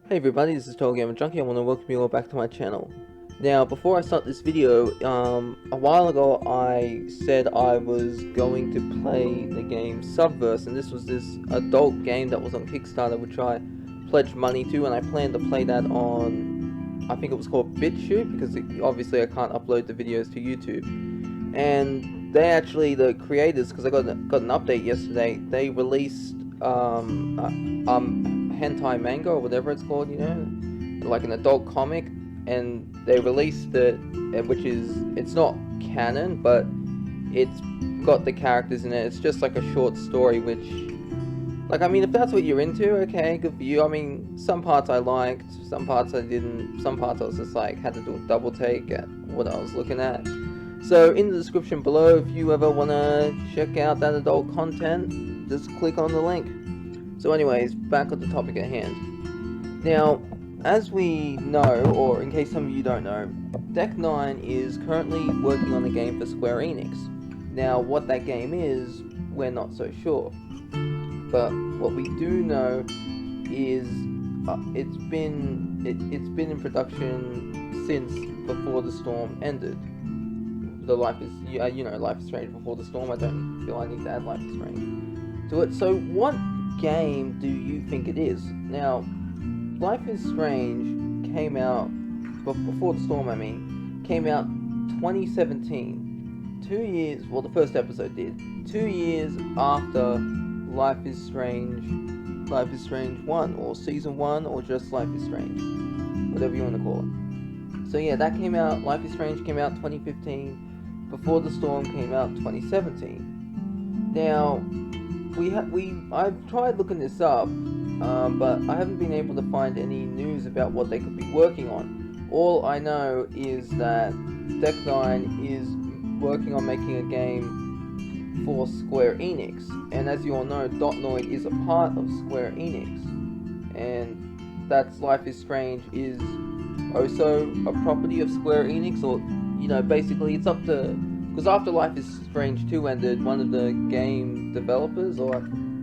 Hey everybody, this is TotalGamerJunkie. I want to welcome you all back to my channel. Now, before I start this video, a while ago I said I was going to play the game Subverse, and this was this adult game that was on Kickstarter, which I pledged money to, and I plan to play that on, I think it was called BitChute, because obviously I can't upload the videos to YouTube. And they actually, the creators, because I got an update yesterday, they released hentai manga or whatever it's called, like an adult comic, and they released it, and it's not canon, but it's got the characters in it. It's just like a short story, which, like, I mean, if that's what you're into, okay, good for you. I mean, some parts I liked, some parts I didn't, some parts I was just like, had to do a double take at what I was looking at. So in the description below, if you ever want to check out that adult content, just click on the link. So anyways, back on the topic at hand. Now, as we know, or in case some of you don't know, Deck 9 is currently working on a game for Square Enix. Now, what that game is, we're not so sure. But what we do know is it's been in production since Before the Storm ended. The Life is Life is Strange Before the Storm. I don't feel I need to add Life is Strange to it. So what game do you think it is? Now, Life is Strange came out Before the Storm, came out 2017. 2 years, well, the first episode did. 2 years after Life is Strange 1, or Season 1, or just Life is Strange, whatever you want to call it. So yeah, that came out, Life is Strange came out 2015, Before the Storm came out 2017. Now, I've tried looking this up, but I haven't been able to find any news about what they could be working on. All I know is that Deck 9 is working on making a game for Square Enix, and as you all know, Dotnoid is a part of Square Enix, and that's Life is Strange is also a property of Square Enix, or, basically it's up to, because after Life is Strange 2 ended, one of the game developers or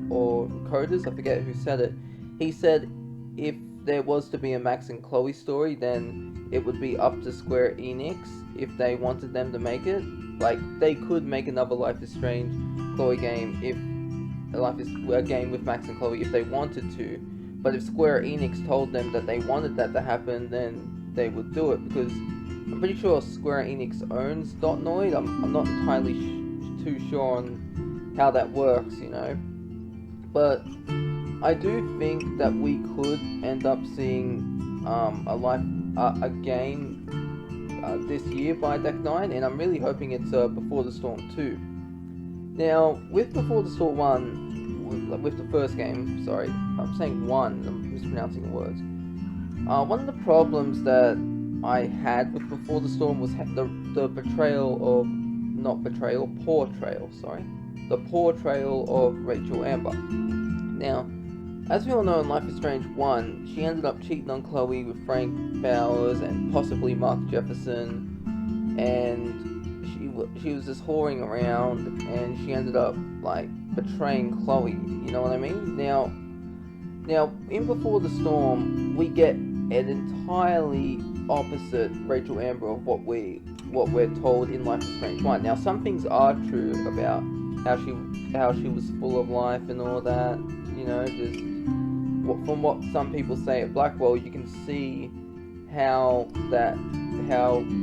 coders, I forget who said it, he said if there was to be a Max and Chloe story, then it would be up to Square Enix if they wanted them to make it. Like, they could make another Life is Strange Chloe game if a game with Max and Chloe if they wanted to, but if Square Enix told them that they wanted that to happen, then they would do it, because I'm pretty sure Square Enix owns Dotnoid. I'm not entirely too sure on how that works, but I do think that we could end up seeing a game this year by Deck 9, and I'm really hoping it's Before the Storm 2. Now, with Before the Storm 1, with the first game, sorry, I'm saying 1, I'm mispronouncing the words. One of the problems that I had with Before the Storm was the portrayal of Rachel Amber. Now, as we all know, in Life is Strange 1, she ended up cheating on Chloe with Frank Bowers and possibly Mark Jefferson, and she was just whoring around, and she ended up, like, betraying Chloe, you know what I mean? Now, in Before the Storm, we get an entirely opposite Rachel Amber of what we're told in Life is Strange 1. Now, some things are true about how she was full of life and all that, just from what some people say at Blackwell, you can see how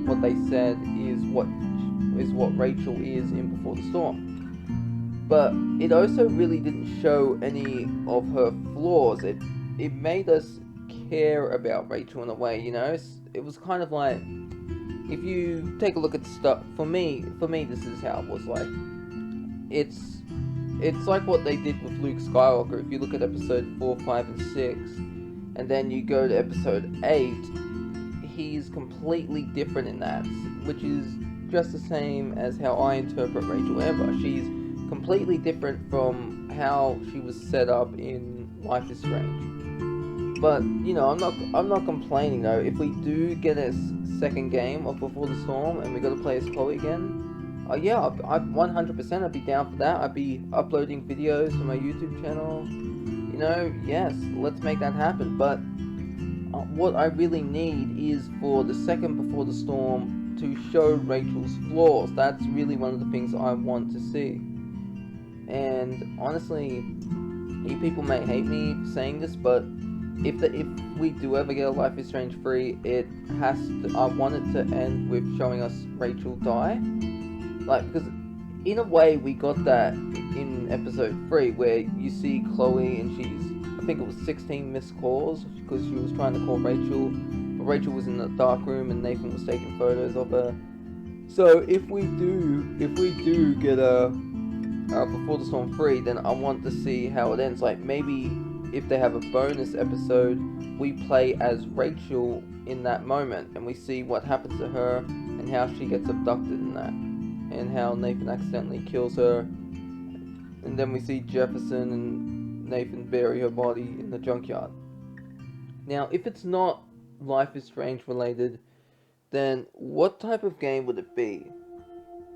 what they said is what Rachel is in Before the Storm. But it also really didn't show any of her flaws. It made us care about Rachel in a way, It was kind of like, if you take a look at stuff, for me, this is how it was like. It's like what they did with Luke Skywalker. If you look at episode 4, 5, and 6, and then you go to episode 8, he's completely different in that, which is just the same as how I interpret Rachel Amber. She's completely different from how she was set up in Life is Strange. But, I'm not complaining though. If we do get a second game of Before the Storm and we gotta play as Chloe again, yeah, I'd 100% I'd be down for that. I'd be uploading videos to my YouTube channel. Yes, let's make that happen. But what I really need is for the second Before the Storm to show Rachel's flaws. That's really one of the things I want to see. And honestly, you people may hate me saying this, but if we do ever get a Life is Strange 3, it has to. I want it to end with showing us Rachel die, like, because in a way we got that in episode 3, where you see Chloe and I think it was 16 missed calls because she was trying to call Rachel, but Rachel was in the dark room and Nathan was taking photos of her. So if we do get a Before the Storm 3, then I want to see how it ends. Like, maybe if they have a bonus episode, we play as Rachel in that moment and we see what happens to her and how she gets abducted in that, and how Nathan accidentally kills her, and then we see Jefferson and Nathan bury her body in the junkyard. Now, if it's not Life is Strange related, then what type of game would it be?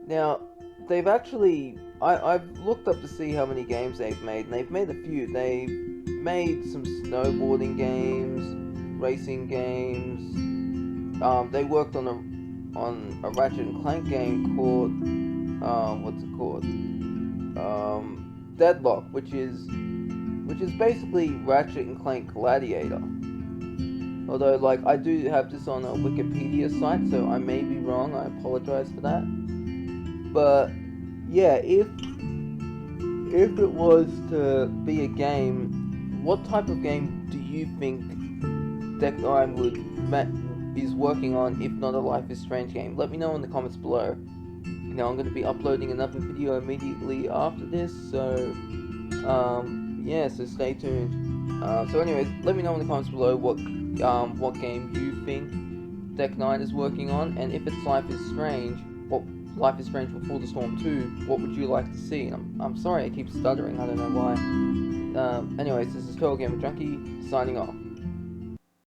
Now, they've actually... I've looked up to see how many games they've made, and they've made a few. They've made some snowboarding games, racing games. They worked on a Ratchet and Clank game called... what's it called? Deadlock, which is basically Ratchet and Clank Gladiator. Although, like, I do have this on a Wikipedia site, so I may be wrong. I apologize for that. But yeah, if it was to be a game, what type of game do you think Deck9 is working on, if not a Life is Strange game? Let me know in the comments below. Now, I'm going to be uploading another video immediately after this, so yeah, so stay tuned. So anyways, let me know in the comments below what game you think Deck9 is working on, and if it's Life is Strange, Life is Strange Before the Storm 2, what would you like to see? And I'm sorry I keep stuttering, I don't know why. Anyways, this is TotalGamerJunkie, signing off.